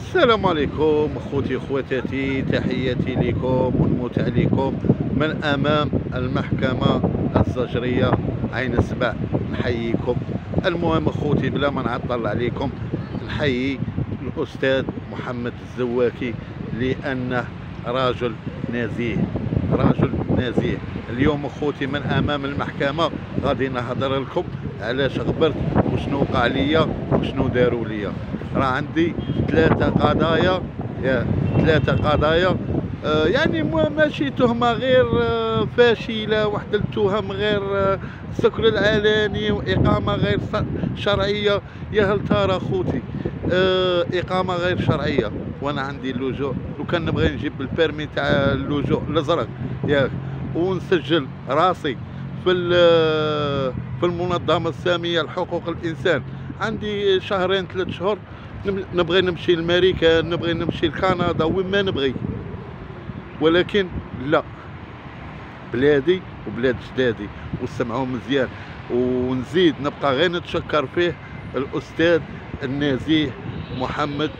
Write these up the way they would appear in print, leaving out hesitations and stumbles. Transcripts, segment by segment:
السلام عليكم اخوتي اخواتاتي، تحياتي لكم ونموت عليكم من امام المحكمه الزجريه عين السبع. نحييكم. المهم اخوتي بلا ما نعطل عليكم، نحيي الاستاذ محمد الزواكي لانه رجل نزيه، رجل نزيه. اليوم اخوتي من امام المحكمه غادي نهضر لكم علاش غبرت وشنو وقع ليا وشنو داروا ليا. راه عندي ثلاثة قضايا. يعني ماشي تهمة غير فاشلة، واحدة التهم غير السكر العلني وإقامة غير شرعية. يا هل ترى خوتي إقامة غير شرعية وأنا عندي اللجوء، لو كان نبغي نجيب البيرمي تاع اللجوء الأزرق ياك ونسجل راسي في المنظمة السامية لحقوق الإنسان. عندي شهرين 3 شهور نبغي نمشي لأمريكا، نبغي نمشي لكندا، وين ما نبغي، ولكن لا، بلادي وبلاد جدادي وسمعوا مزيان. ونزيد نبقى غير نتشكر فيه الأستاذ النزيه محمد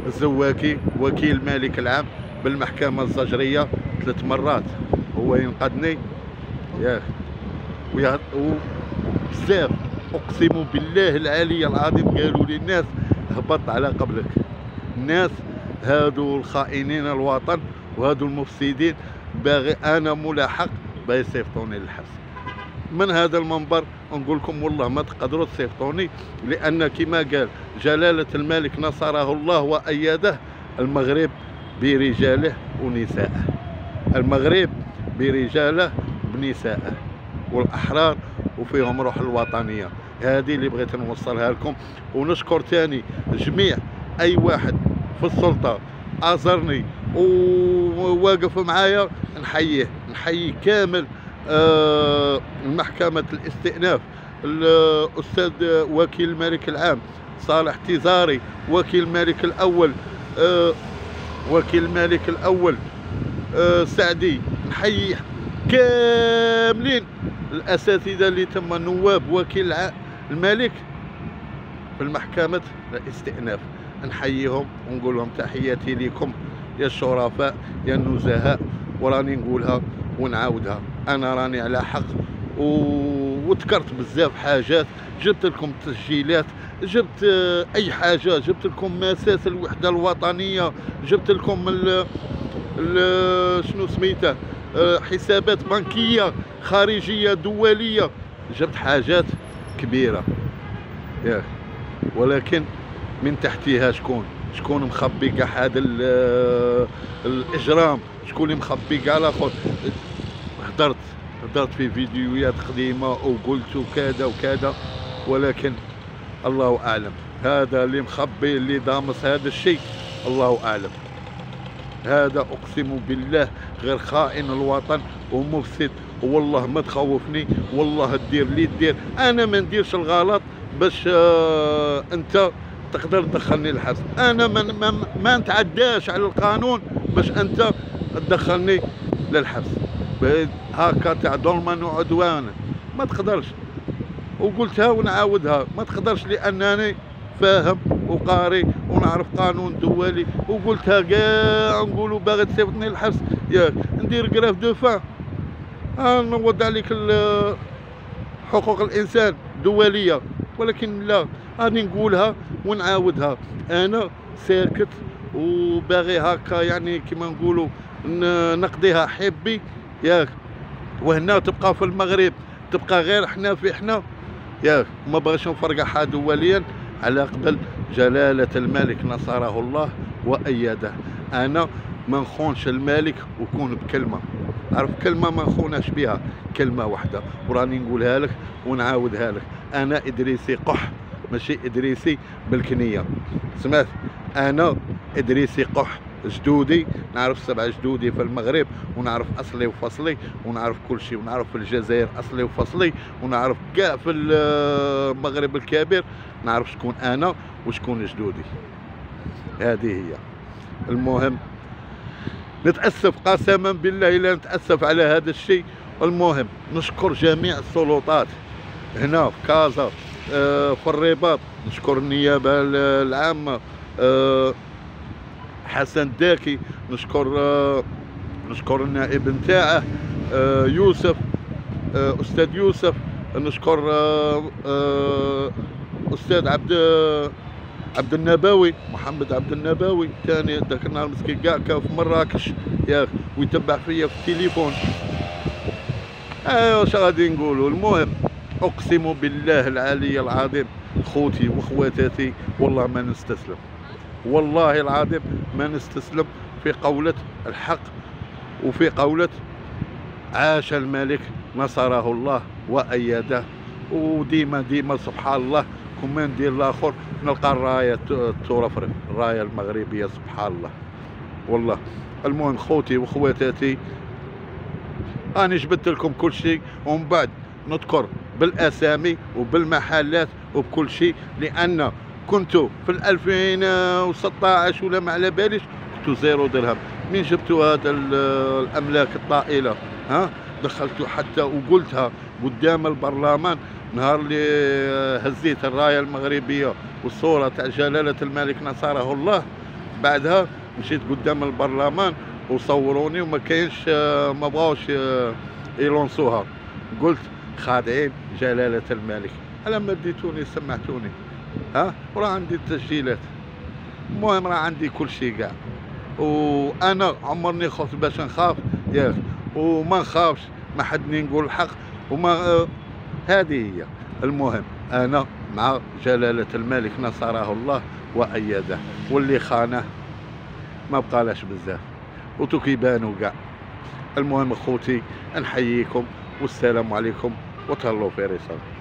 الزواكي وكيل الملك العام بالمحكمة الزجرية 3 مرات هو ينقذني ياك وبزاف. اقسم بالله العلي العظيم قالوا لي الناس هبط على قبلك، الناس هادو الخائنين الوطن وهادو المفسدين باغي انا ملاحق باغي يصيفطوني للحبس. من هذا المنبر نقول لكم والله ما تقدروا تصيفطوني، لان كما قال جلالة الملك نصره الله وأيده، المغرب برجاله ونسائه، المغرب برجاله بنسائه والاحرار وفيهم روح الوطنيه. هذه اللي بغيت نوصلها لكم. ونشكر ثاني جميع اي واحد في السلطه عذرني وواقف معايا، نحيي كامل محكمه الاستئناف، الاستاذ وكيل الملك العام صالح تيزاري، وكيل الملك الاول وكيل الملك الاول سعدي، نحيي كاملين الاساتذه اللي تم نواب وكيل الملك في المحكمه الاستئناف. نحييهم ونقول لهم تحياتي لكم يا الشرفاء يا النزهاء. وراني نقولها ونعاودها، انا راني على حق وذكرت بزاف حاجات، جبت لكم تسجيلات، جبت اي حاجه، جبت لكم مساس الوحده الوطنيه، جبت لكم شنو سميته حسابات بنكيه خارجيه دوليه، جبت حاجات كبيره ياك. ولكن من تحتها شكون مخبي كاع هذا الاجرام، شكون اللي مخبي كاع الاخر. هضرت في فيديوهات قديمه وقلت وكذا وكذا، ولكن الله اعلم. هذا اللي مخبي اللي دامس هذا الشيء الله اعلم. هذا اقسم بالله غير خائن الوطن ومفسد، والله ما تخوفني، والله دير اللي دير، انا ما نديرش الغلط باش انت تقدر تدخلني الحبس. انا ما نتعداش على القانون باش انت تدخلني للحبس هكا تاع ظلما وعدوانا، ما تقدرش. وقلتها ونعاودها، ما تقدرش، لانني فاهم وقاري ونعرف قانون دولي. وقلتها كاع نقولوا باغي تصيفطني للحبس ياك ندير كراف دو فان، نوضع عليك حقوق الانسان دوليه. ولكن لا، راني نقولها ونعاودها، انا ساكت وباغي هكا يعني كما نقولوا نقضيها حبي ياك. وهنا تبقى في المغرب تبقى غير حنا في حنا ياك، ما بغيش نفرقعها دوليا على قبل جلالة الملك نصره الله وأيده. أنا ما نخونش الملك وكون بكلمة، عرف كلمة ما نخوناش بها، كلمة واحدة وراني نقولها لك ونعاودها لك. أنا إدريسي قح، ماشي إدريسي بالكنية، سمعت؟ أنا إدريسي قح، جدودي نعرف 7 جدودي في المغرب، ونعرف اصلي وفصلي، ونعرف كل شيء، ونعرف في الجزائر اصلي وفصلي، ونعرف كاع في المغرب الكبير، نعرف شكون انا وشكون جدودي. هذه هي. المهم نتاسف قسما بالله الا نتاسف على هذا الشيء. المهم نشكر جميع السلطات هنا في كازا، في الرباط، نشكر النيابه العامه، حسن داكي، نشكر النائب نتاعه يوسف، استاذ يوسف، نشكر استاذ عبد النبوي، محمد عبد النبوي ثاني، ذاك النهار مسكين كاع كان في مراكش ياك ويتبع فيا في التليفون. واش غادي نقولوا؟ المهم اقسم بالله العلي العظيم خوتي واخواتاتي والله ما نستسلم، والله العظيم ما نستسلم في قولة الحق وفي قولة عاش الملك نصره الله وأيده. وديما ديما سبحان الله كما ندير الاخر نلقى الرايه ترفرف، الرايه المغربيه سبحان الله والله. المهم خوتي واخواتاتي راني جبت لكم كل شيء، ومن بعد نذكر بالاسامي وبالمحلات وبكل شيء، لان كنت في 2016 ولا ما على باليش كنت 0 درهم. من جبتوا هذا الاملاك الطائله دخلت حتى وقلتها قدام البرلمان نهار اللي هزيت الرايه المغربيه والصوره تاع جلاله الملك نصره الله. بعدها مشيت قدام البرلمان وصوروني وما كاينش، ما بغاوش يلونسوها. قلت خادعين جلاله الملك، على ما ديتوني سمعتوني وراه عندي التسجيلات. المهم راه عندي كل شيء كاع، وانا عمرني خفت باش نخاف ياك، وما نخافش ما حدني نقول الحق وما هذه هي. المهم انا مع جلاله الملك نصره الله وايده، واللي خانه ما بقالاش بزاف وتو كيبانوا كاع. المهم اخوتي نحييكم والسلام عليكم وتهلاو في رسالة.